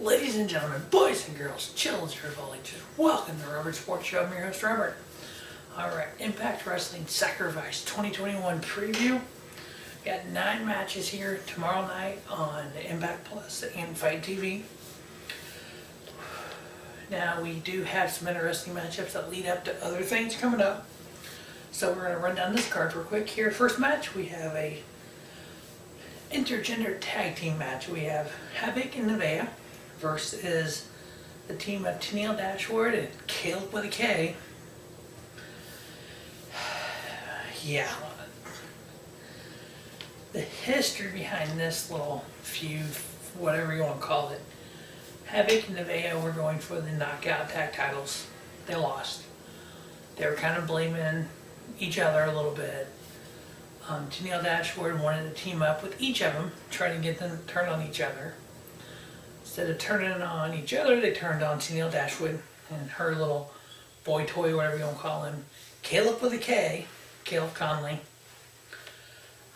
Ladies and gentlemen, boys and girls, chillers, just welcome to the Robert Sports Show. I'm your host, Robert. Alright, Impact Wrestling Sacrafice 2021 preview. Got 9 matches here tomorrow night on Impact Plus and Fight TV. Now, we do have some interesting matchups that lead up to other things coming up. So we're going to run down this card real quick here. First match, we have a intergender tag team match. We have Havok and Navaeh versus the team of Tenille, Dashwood, and Kaleb with a K. Yeah. The history behind this little feud, whatever you want to call it. Havok and Navaeh were going for the knockout tag titles. They lost. They were kind of blaming each other a little bit. Tenille, Dashwood wanted to team up with each of them, trying to get them to turn on each other. Instead of turning on each other, they turned on Tenille, Dashwood and her little boy toy, whatever you want to call him, Kaleb with a K, Kaleb Conley.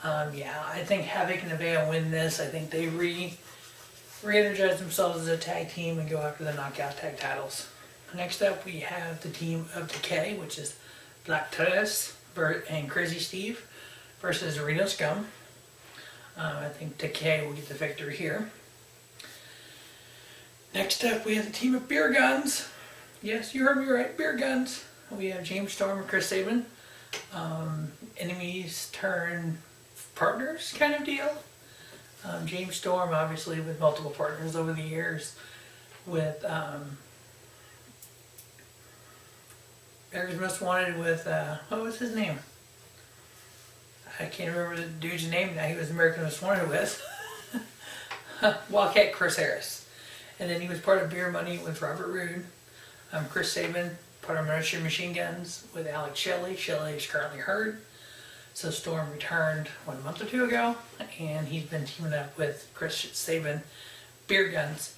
Yeah, I think Havok and Navaeh win this. I think they re-energize themselves as a tag team and go after the knockout tag titles. Next up, we have the team of Decay, which is Black Taurus and Crazy Steve versus Reno Scum. I think Decay will get the victory here. Next up, we have the team of Beer Guns. Yes, you heard me right, Beer Guns. We have James Storm and Chris Sabin. Enemies turn partners kind of deal. James Storm, obviously, with multiple partners over the years. With America's Most Wanted with, what was his name? I can't remember the dude's name now. He was America's Most Wanted with. Wildcat Chris Harris. And then he was part of Beer Money with Robert Roode. Chris Sabin, part of Militia Machine Guns with Alex Shelley. Shelley is currently hurt. So Storm returned 1 month or 2 ago, and he's been teaming up with Chris Sabin, Beer Guns.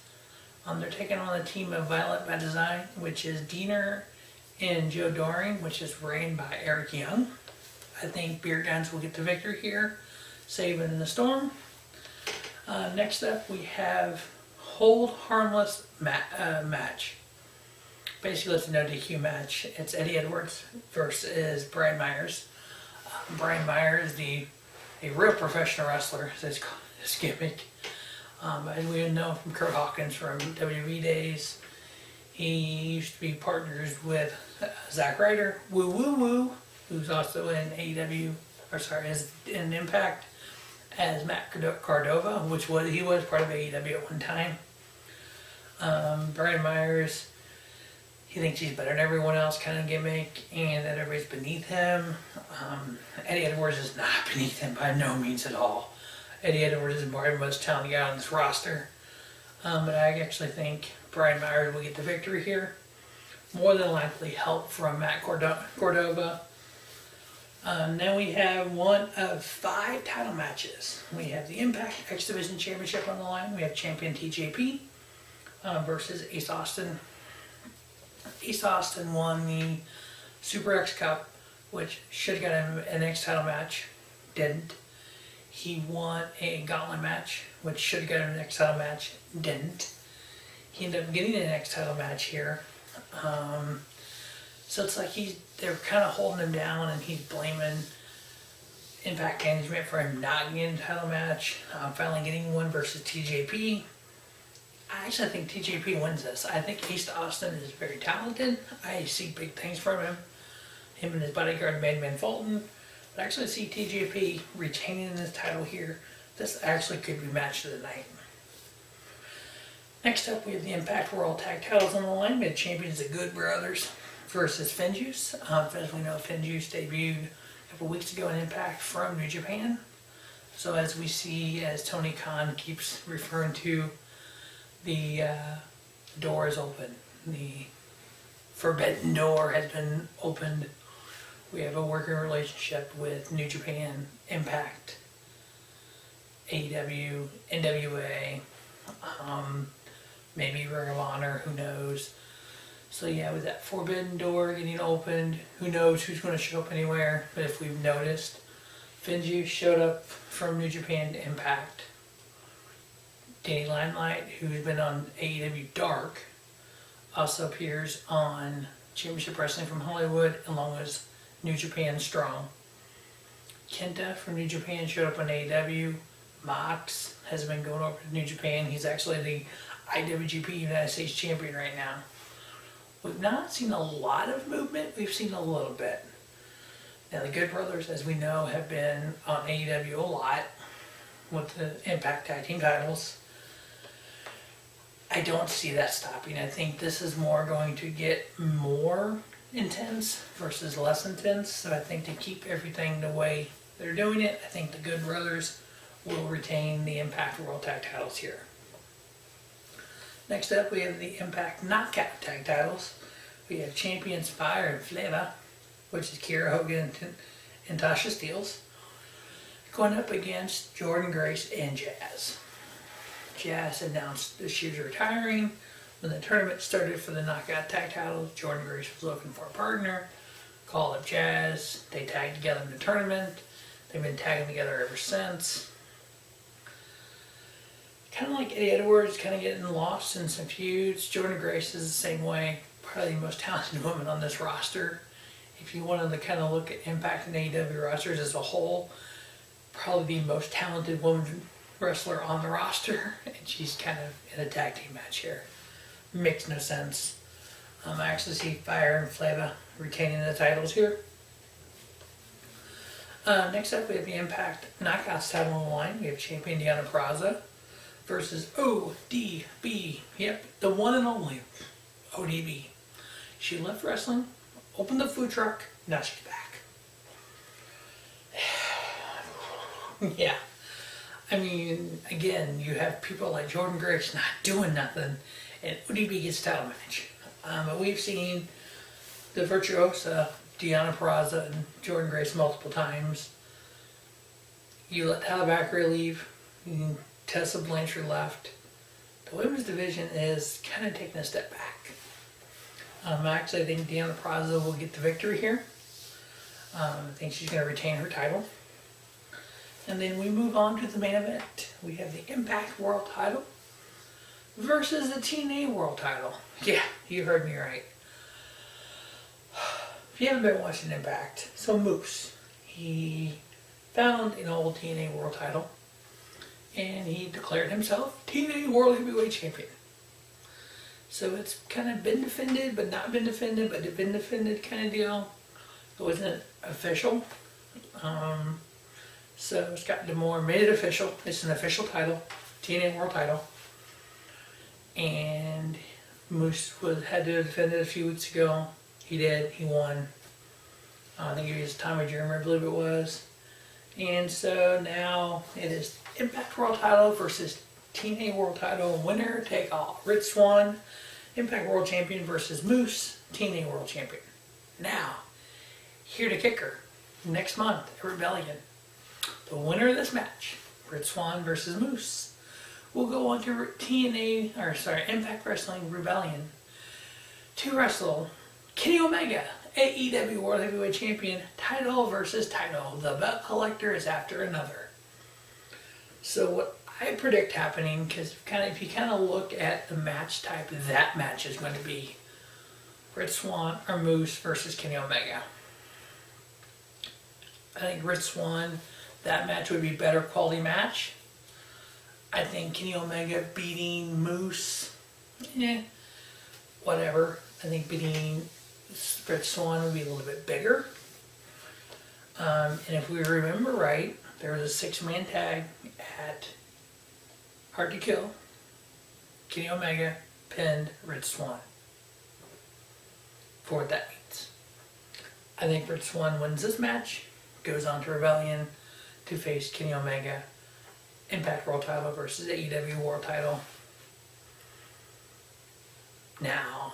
They're taking on the team of Violet by Design, which is Deonna and Doering, which is ran by Eric Young. I think Beer Guns will get the victory here. Sabin and the Storm. Next up, we have Hold Harmless match. Basically, it's a no DQ match. It's Eddie Edwards versus Brian Myers. Brian Myers, a real professional wrestler, is his gimmick. As we know from Kurt Hawkins from WWE days, he used to be partners with Zack Ryder, Woo Woo Woo, who's also in AEW, is in Impact, as Matt Cardova, he was part of AEW at one time. Brian Myers, he thinks he's better than everyone else kind of gimmick, and that everybody's beneath him. Eddie Edwards is not beneath him by no means at all. Eddie Edwards is probably the most talented guy on this roster. But I actually think Brian Myers will get the victory here. More than likely help from Matt Cardova. Then we have one of 5 title matches. We have the Impact X Division Championship on the line. We have champion TJP versus Ace Austin. Ace Austin won the Super X Cup, which should have got him an X title match. Didn't. He won a Gauntlet match, which should have got him an X title match. Didn't. He ended up getting an X title match here. So it's like they're kind of holding him down, and he's blaming Impact Management for him not getting a title match. Finally getting one versus TJP. I actually think TJP wins this. I think Ace Austin is very talented. I see big things from him. Him and his bodyguard, Madman Fulton. But I actually see TJP retaining this title here. This actually could be match of the night. Next up, we have the Impact World Tag Titles on the line. We have champions the Good Brothers versus FinJuice. As we know, FinJuice debuted a couple weeks ago in Impact from New Japan. So as we see, as Tony Khan keeps referring to, the door is open. The forbidden door has been opened. We have a working relationship with New Japan, Impact, AEW, NWA, maybe Ring of Honor, who knows. So yeah, with that forbidden door getting opened, who knows who's going to show up anywhere. But if we've noticed, FinJuice showed up from New Japan to Impact. Danny Limelight, who's been on AEW Dark, also appears on Championship Wrestling from Hollywood, along with New Japan Strong. Kenta from New Japan showed up on AEW. Mox has been going over to New Japan. He's actually the IWGP United States Champion right now. We've not seen a lot of movement. We've seen a little bit. Now, the Good Brothers, as we know, have been on AEW a lot with the Impact Tag Team titles. I don't see that stopping. I think this is more going to get more intense versus less intense. So I think to keep everything the way they're doing it, I think the Good Brothers will retain the Impact World Tag titles here. Next up, we have the Impact Knockout Tag titles. We have Champions Fire and Flava, which is Kiera Hogan and Tasha Steelz, going up against Jordynne Grace and Jazz. Jazz announced that she was retiring. When the tournament started for the Knockout Tag titles, Jordynne Grace was looking for a partner, called up Jazz. They tagged together in the tournament. They've been tagging together ever since. Kind of like Eddie Edwards, kind of getting lost in some feuds. Jordynne Grace is the same way. Probably the most talented woman on this roster. If you wanted to kind of look at Impact and AEW rosters as a whole, probably the most talented woman wrestler on the roster, and she's kind of in a tag team match here. Makes no sense. I actually see Fire and Flava retaining the titles here. Next up, we have the Impact Knockouts title on the line. We have champion Deonna Purrazzo versus ODB. Yep, the one and only ODB. She left wrestling, opened the food truck, now she's back. Yeah. I mean, again, you have people like Jordynne Grace not doing nothing, and ODB gets a title match. But we've seen the virtuosa Deonna Purrazzo and Jordynne Grace multiple times. You let Tyler Backer leave, Tessa Blanchard left. The women's division is kind of taking a step back. Actually, I think Deonna Purrazzo will get the victory here. I think she's going to retain her title. And then we move on to the main event. We have the Impact World title versus the TNA World title. Yeah, you heard me right. If you haven't been watching Impact, so Moose, he found an old TNA World title and he declared himself TNA World Heavyweight Champion. So it's kind of been defended, but not been defended, but been defended kind of deal. It wasn't official. So Scott D'Amore made it official. It's an official title, TNA World title. And Moose had to defend it a few weeks ago. He did. He won. I think it was Tommy Dreamer, I believe it was. And so now it is Impact World title versus TNA World title. Winner take all. Rich Swann, Impact World Champion versus Moose, TNA World Champion. Now, here to kicker. Next month at Rebellion. The winner of this match, Rich Swann versus Moose, will go on to Impact Wrestling Rebellion to wrestle Kenny Omega, AEW World Heavyweight Champion, title versus title. The belt collector is after another. So what I predict happening, because if you kind of look at the match type, that match is going to be Rich Swann or Moose versus Kenny Omega. I think Rich Swann, that match would be a better quality match. I think Kenny Omega beating Moose, whatever. I think beating Rich Swann would be a little bit bigger. And if we remember right, there was a 6-man tag at Hard to Kill. Kenny Omega pinned Rich Swann. For what that means. I think Rich Swann wins this match, goes on to Rebellion to face Kenny Omega, Impact World title versus AEW World title. Now,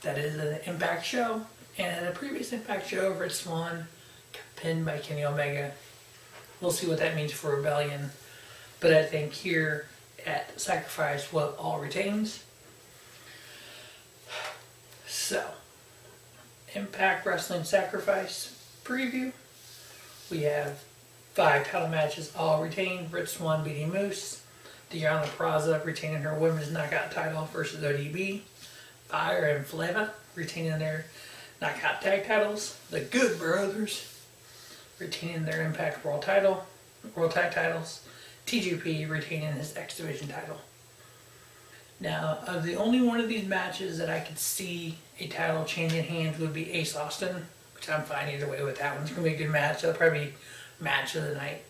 that is an Impact show, and a previous Impact show, Rich Swann got pinned by Kenny Omega. We'll see what that means for Rebellion, but I think here at Sacrafice, what all retains. So, Impact Wrestling Sacrafice preview. We have 5 title matches all retained. Rich Swann beating Moose, Deonna Purrazzo retaining her women's knockout title versus ODB. Fire and Flava retaining their knockout tag titles. The Good Brothers retaining their Impact World Tag titles. TJP retaining his X Division title. Now, of the only one of these matches that I could see a title changing hands would be Ace Austin, which I'm fine either way with that one. It's going to be a good match. That'll probably be match of the night.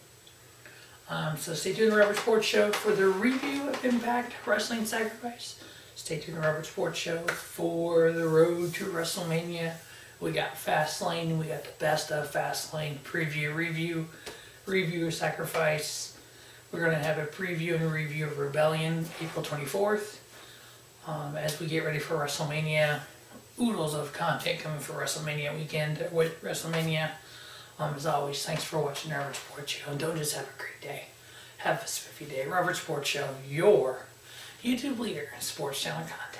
So stay tuned to Robert Sports Show for the review of Impact Wrestling Sacrifice. Stay tuned to Robert Sports Show for the road to WrestleMania. We got Fastlane. We got the best of Fastlane preview, review of Sacrifice. We're going to have a preview and review of Rebellion April 24th. As we get ready for WrestleMania, oodles of content coming for WrestleMania weekend with WrestleMania. As always, thanks for watching Robert Sports Show, and don't just have a great day, have a spiffy day. Robert Sports Show, your YouTube leader in sports channel content.